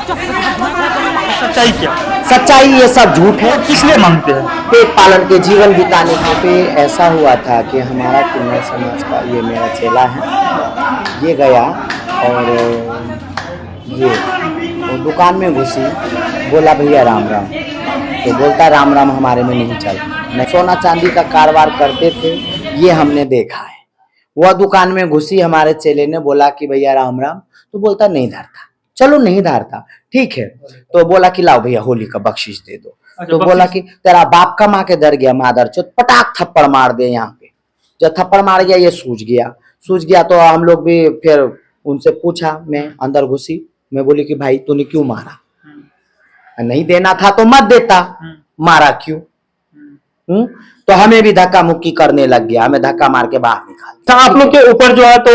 सच्चाई क्या? सच्चाई ये सब झूठ है। किस लिए मांगते हैं? पेट पालन के जीवन बिताने के पे ऐसा हुआ था कि हमारा किन्नर समाज का ये मेरा चेला है, ये गया और ये वो दुकान में घुसी, बोला भैया राम राम, तो बोलता राम राम हमारे में नहीं चलता। मैं सोना चांदी का कारोबार करते थे, ये हमने देखा है। वह दुकान में घुसी, हमारे चेले ने बोला कि भैया राम राम, तो बोलता नहीं धरता। चलो नहीं धारता, ठीक है। तो बोला कि लाओ भैया होली का बख्शिश दे दो। तो बोला कि तेरा बाप का माँ के डर गया मादर चोत, पटाख थप्पड़ मार दे यहाँ पे। जब थप्पड़ मार गया ये सूझ गया तो हम लोग भी फिर उनसे पूछा, मैं अंदर घुसी, मैं बोली कि भाई तूने क्यों मारा? नहीं देना था तो मत देता, मारा क्यों? तो हमें भी धक्का मुक्की करने लग गया, हमें धक्का मार के बाहर निकाल। आप लोग के ऊपर जो है तो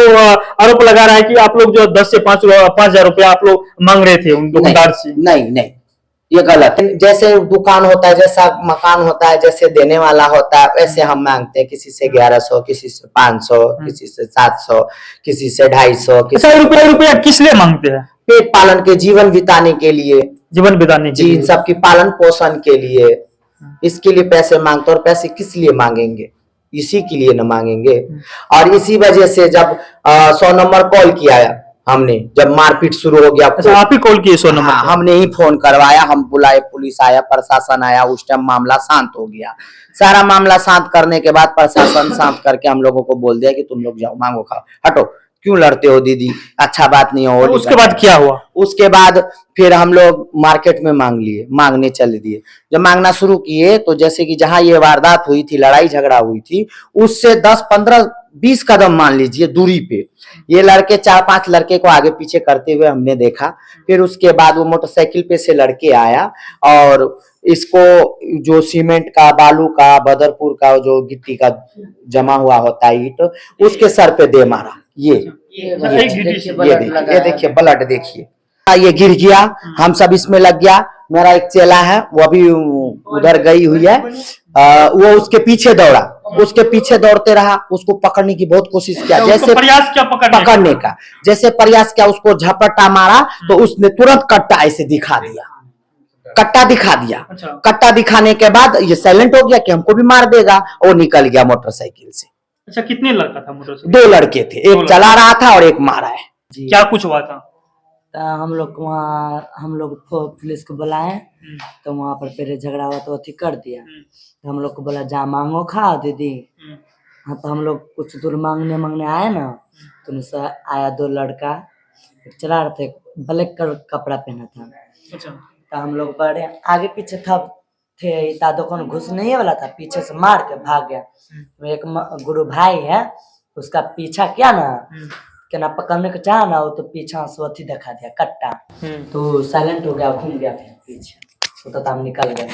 आरोप लगा रहा है कि आप लोग जो 10 से 5,000 रुपया आप लोग मांग रहे थे उन दुकानदार से। नहीं, ये गलत है। जैसे दुकान होता है, जैसा मकान होता है, जैसे देने वाला होता है, वैसे हम मांगते हैं। किसी से 1100, किसी से 500, किसी से 700, किसी से 250। रुपया किस लिए मांगते हैं? पेट पालन के जीवन बिताने के लिए, जीवन बिताने के लिए, सबकी पालन पोषण के लिए, इसके लिए पैसे मांगते। और पैसे किस लिए मांगेंगे? इसी के लिए न मांगेंगे। और इसी वजह से जब 100 नंबर कॉल किया हमने, जब मारपीट शुरू हो गया, अच्छा आप ही कॉल किए 100 नंबर? हाँ, हमने ही फोन करवाया, हम बुलाए, पुलिस आया, प्रशासन आया, उस टाइम मामला शांत हो गया। सारा मामला शांत करने के बाद प्रशासन शांत करके हम लोगों को बोल दिया कि तुम लोग जाओ, मांगो खाओ, हटो, क्यों लड़ते हो दीदी, अच्छा बात नहीं हो। तो उसके बाद क्या हुआ? उसके बाद फिर हम लोग मार्केट में मांगने चल दिए। जब मांगना शुरू किए तो जैसे कि जहां ये वारदात हुई थी, लड़ाई झगड़ा हुई थी, उससे 10, 15, 20 कदम मान लीजिए दूरी पे ये लड़के 4-5 लड़के को आगे पीछे करते हुए हमने देखा। फिर उसके बाद वो मोटरसाइकिल पे से लड़के आया और इसको जो सीमेंट का, बालू का, बदरपुर का जो गिट्टी का जमा हुआ होता है ईंट, उसके सर पे दे मारा। ये देखिए ब्लड देखिए, ये गिर गया, हम सब इसमें लग गया। मेरा एक चेला है, वो भी उधर गई हुई है, वो उसके पीछे दौड़ा, उसके पीछे दौड़ते रहा, उसको पकड़ने की बहुत कोशिश किया। जैसे प्रयास क्या पकड़ने का जैसे प्रयास किया, उसको झपट्टा मारा तो उसने तुरंत कट्टा ऐसे दिखा दिया, कट्टा दिखा दिया। अच्छा। कट्टा दिखाने के बाद ये साइलेंट हो गया कि हमको भी मार देगा, और निकल गया मोटरसाइकिल से। अच्छा कितने लड़का था मोटरसाइकिल? 2 लड़के थे, एक चला रहा था और एक मारा है। क्या कुछ हुआ था? हम लोग वहाँ, हम लोग पुलिस को बुलाए, तो वहाँ पर पहले झगड़ा हुआ तो अथी कर दिया। तो हम लोग को बोला जा मांगो खाओ दीदी। हाँ, तो हम लोग कुछ दूर मांगने आए ना, तो उनसे आया 2 लड़का, चला रहे थे, ब्लैक कपड़ा पहना था। अच्छा। तो हम लोग बड़े आगे पीछे थे, दुकान घुसने वाला था, पीछे से मार के भाग गया। तो एक गुरु भाई है, उसका पीछा किया ना, क्या पकड़ने को चाहा ना, वो तो पीछा से अथी दिखा दिया, कट्टा। तो साइलेंट हो गया, घूम गया फिर पीछे, तो हम निकल गए।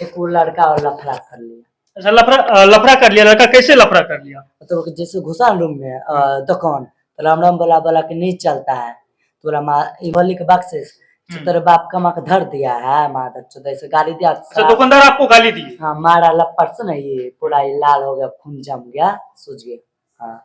एक वो लड़का और लफड़ा कर लिया। अच्छा लफड़ा कर लिया? लड़का कैसे लफड़ा कर लिया? तो जैसे घुसा रूम में दुकान, तो राम राम बोला कि नहीं चलता है, तो बोली के बख्शिश तेरे बाप का माँ का धर दिया है मादर चोद, ऐसे गाली दिया। अच्छा दुकानदार आपको गाली दी? हाँ, मारा लपट से ना, ये पूरा लाल हो गया, खून जम गया, सूझ गया। हाँ,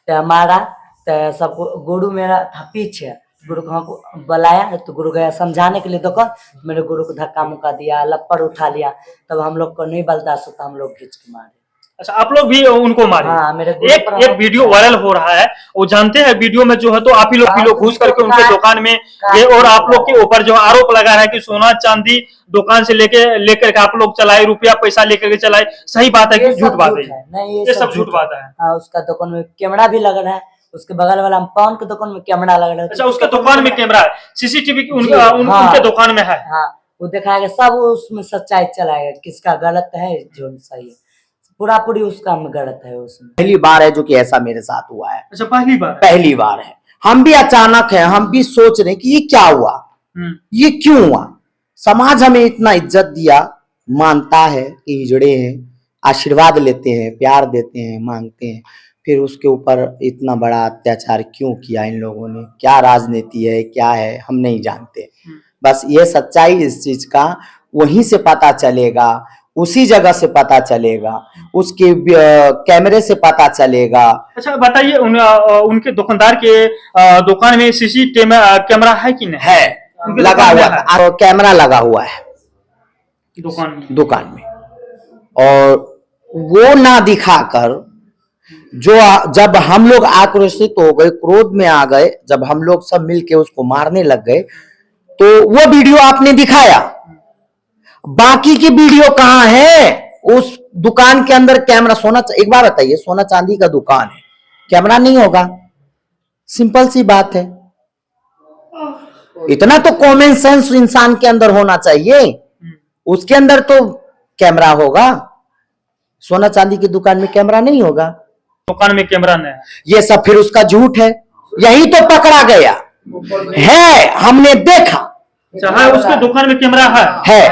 तो मारा तो सबको, गुरु मेरा था पीछे, गुरु को हमको बुलाया, तो गुरु गया समझाने के लिए दुकान, मेरे गुरु को धक्का मुक्का दिया, लपड़ उठा लिया, तब हम लोग को नहीं बर्दाश्त होता, हम लोग खींच के मारे। अच्छा आप लोग भी उनको मारे? हाँ, मेरे एक वीडियो वायरल हो रहा है, वो जानते हैं वीडियो में जो है तो आप ही लोग घुस करके उनके दुकान में गए और आप लोग के ऊपर जो आरोप लगा रहा है कि सोना चांदी दुकान से लेकर के आप लोग चलाए, रुपया पैसा लेकर के चलाए, सही बात है कि झूठ बात है? नहीं, ये सब झूठ बात है। हाँ, उसका दुकान में कैमरा भी लग रहा है, उसके बगल वाला पान के दुकान में कैमरा लग रहा है। अच्छा उसके दुकान में कैमरा है, सीसीटीवी उनके दुकान में है? हाँ, वो दिखाएगा सब, उसमें सच्चाई चलाएगा, किसका गलत है जो सही है, पूरी उसका में गलत है। उसमें पहली बार है जो कि ऐसा मेरे साथ हुआ है। अच्छा पहली बार है। हम भी अचानक है, हम भी सोच रहे कि ये क्या हुआ, ये क्यों हुआ। समाज हमें इतना इज्जत दिया, मानता है कि हिजड़े हैं, आशीर्वाद लेते हैं, प्यार देते हैं, मांगते हैं, फिर उसके ऊपर इतना बड़ा अत्याचार क्यों किया इन लोगों ने? क्या राजनीति है, क्या है, हम नहीं जानते। बस ये सच्चाई इस चीज का वहीं से पता चलेगा, उसी जगह से पता चलेगा, उसके कैमरे से पता चलेगा। अच्छा बताइए उनके दुकानदार के दुकान में सीसी कैमरा है कि नहीं? है, लगा हुआ, कैमरा लगा हुआ है दुकान में। और वो ना दिखाकर जो जब हम लोग आक्रोशित हो गए, क्रोध में आ गए, जब हम लोग सब मिलके उसको मारने लग गए, तो वो वीडियो आपने दिखाया, बाकी की वीडियो कहां है? उस दुकान के अंदर कैमरा, सोना, एक बार बताइए, सोना चांदी का दुकान है, कैमरा नहीं होगा? सिंपल सी बात है। इतना तो कॉमन सेंस इंसान के अंदर होना चाहिए, उसके अंदर तो कैमरा होगा। सोना चांदी की दुकान में कैमरा नहीं होगा, दुकान में कैमरा नहीं है। ये सब फिर उसका झूठ है, यही तो पकड़ा गया है, हमने देखा। चाहे उसके दुकान में कैमरा है।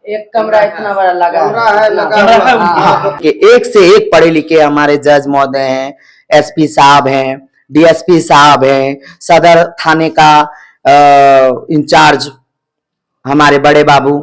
एक कमरा इतना बड़ा लगा है कि एक से एक पढ़े लिखे हमारे जज महोदय हैं, एसपी साहब हैं, डीएसपी साहब हैं, सदर थाने का इंचार्ज हमारे बड़े बाबू,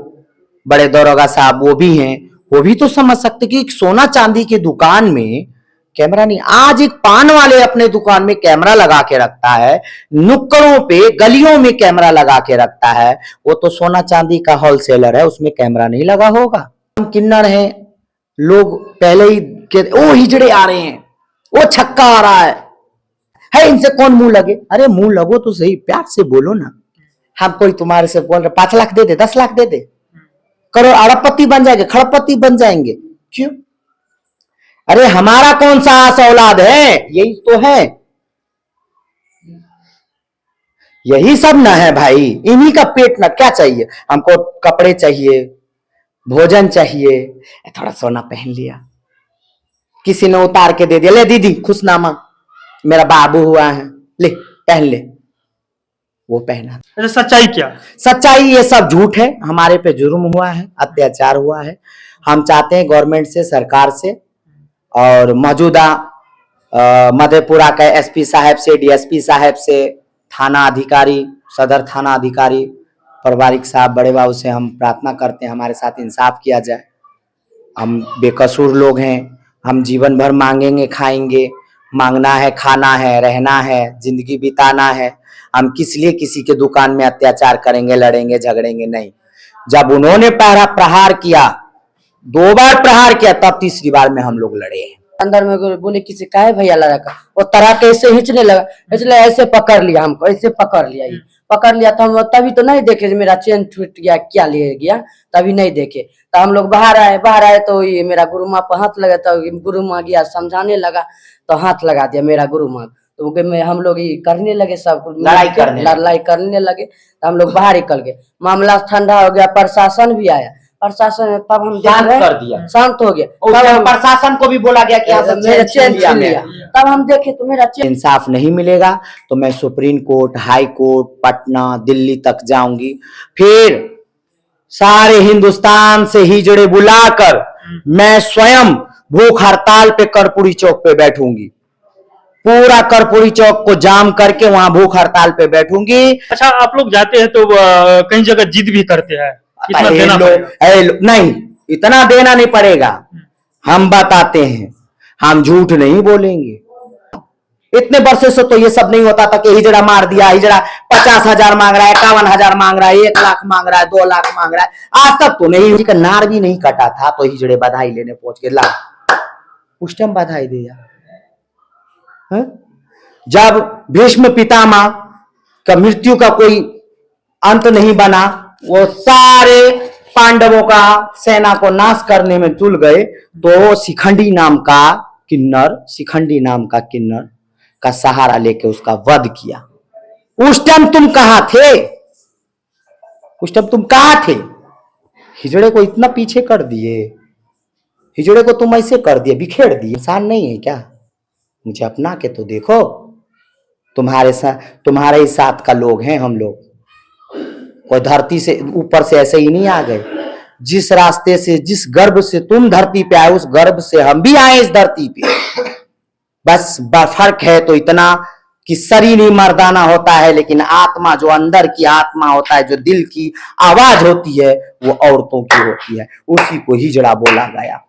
बड़े दरोगा साहब वो भी हैं, वो भी तो समझ सकते कि सोना चांदी की दुकान में कैमरा नहीं। आज एक पान वाले अपने दुकान में कैमरा लगा के रखता है, नुक्कड़ों पे गलियों में कैमरा लगा के रखता है, वो तो सोना चांदी का होलसेलर है, उसमें कैमरा नहीं लगा होगा। हम किन्नर हैं, लोग पहले ही ओ हिजड़े आ रहे हैं, वो छक्का आ रहा है इनसे कौन मुंह लगे? अरे मुंह लगो तो सही, प्यार से बोलो ना। हम कोई तुम्हारे से बोल रहे 5 लाख दे दे, 10 लाख दे दे, करो अरबपति बन जाएंगे, खड़पति बन जाएंगे, क्यों? अरे हमारा कौन सा आस औलाद है? यही तो है, यही सब ना है भाई। इन्हीं का पेट ना, क्या चाहिए हमको? कपड़े चाहिए, भोजन चाहिए, थोड़ा सोना पहन लिया, किसी ने उतार के दे दिया, ले दीदी खुशनामा, मेरा बाबू हुआ है, ले पहन ले, वो पहना। सच्चाई क्या? सच्चाई ये सब झूठ है। हमारे पे जुर्म हुआ है, अत्याचार हुआ है। हम चाहते हैं गवर्नमेंट से, सरकार से और मौजूदा मधेपुरा के एसपी साहब से, डीएसपी साहब से, थाना अधिकारी, सदर थाना अधिकारी पारिवारिक साहब, बड़े बाबू से हम प्रार्थना करते हैं हमारे साथ इंसाफ किया जाए। हम बेकसूर लोग हैं, हम जीवन भर मांगेंगे खाएंगे, मांगना है, खाना है, रहना है, जिंदगी बिताना है। हम किस लिए किसी के दुकान में अत्याचार करेंगे, लड़ेंगे, झगड़ेंगे? नहीं। जब उन्होंने पहला प्रहार किया, 2 बार प्रहार किया, तब तीसरी बार में हम लोग लड़े हैं। अंदर में बोले किसी का है भैया लड़ा का, वो तरह के ऐसे हिंचने लगा, इसलिए ऐसे पकड़ लिया हमको, ऐसे पकड़ लिया, ये पकड़ लिया। तो हम तभी तो नहीं देखे मेरा चेन टूट गया, क्या ले गया, तभी नहीं देखे। तो हम लोग बाहर आए तो ये मेरा गुरु माँ पर हाथ लगा, तो गुरु माँ गया समझाने लगा, तो हाथ लगा दिया मेरा गुरु माँ। तो हम लोग ये करने लगे, सब लड़ाई करने लगे। तो हम लोग बाहर निकल गए, मामला ठंडा हो गया, प्रशासन भी आया, प्रशासन तब हम शांत कर दिया, शांत हो गया। तब प्रशासन को भी बोला गया कि मेरा चेन छीन लिया। तब हम देखे तो मेरा चेन। इंसाफ नहीं मिलेगा तो मैं supreme court, high court, Patna, Delhi तक जाऊंगी। फिर सारे हिंदुस्तान से हिजड़े बुलाकर मैं स्वयं भूख हड़ताल पे कर्पूरी चौक पे बैठूंगी, पूरा कर्पूरी चौक को जाम करके वहां भूख हड़ताल पे बैठूंगी। अच्छा, आप लोग जाते हैं तो कई जगह जिद भी करते हैं, इतना देना नहीं, इतना देना नहीं पड़ेगा। हम बताते हैं, हम झूठ नहीं बोलेंगे। इतने वर्षों से तो ये सब नहीं होता था कि हिजड़ा मार दिया, हिजड़ा 50,000 मांग रहा है, 51,000 मांग रहा है, 1 लाख मांग रहा है, 2 लाख मांग रहा है। आज तक तो नहीं, का नार भी नहीं कटा था तो हिजड़े बधाई लेने पहुंच के, ला उस टाइम बधाई दिया। जब भीष्म पितामह का मृत्यु का कोई अंत नहीं बना, वो सारे पांडवों का सेना को नाश करने में तुल गए, तो शिखंडी नाम किन्नर का सहारा लेके उसका वध किया। उस टाइम तुम कहां थे? हिजड़े को इतना पीछे कर दिए, हिजड़े को तुम ऐसे कर दिए, बिखेर दिए। इंसान नहीं है क्या? मुझे अपना के तो देखो, तुम्हारे ही साथ का लोग हैं हम लोग। कोई धरती से ऊपर से ऐसे ही नहीं आ गए। जिस रास्ते से, जिस गर्भ से तुम धरती पे आए, उस गर्भ से हम भी आए इस धरती पे। बस फर्क है तो इतना कि शरीर ही मर्दाना होता है, लेकिन आत्मा, जो अंदर की आत्मा होता है, जो दिल की आवाज होती है, वो औरतों की होती है। उसी को हिजड़ा बोला गया।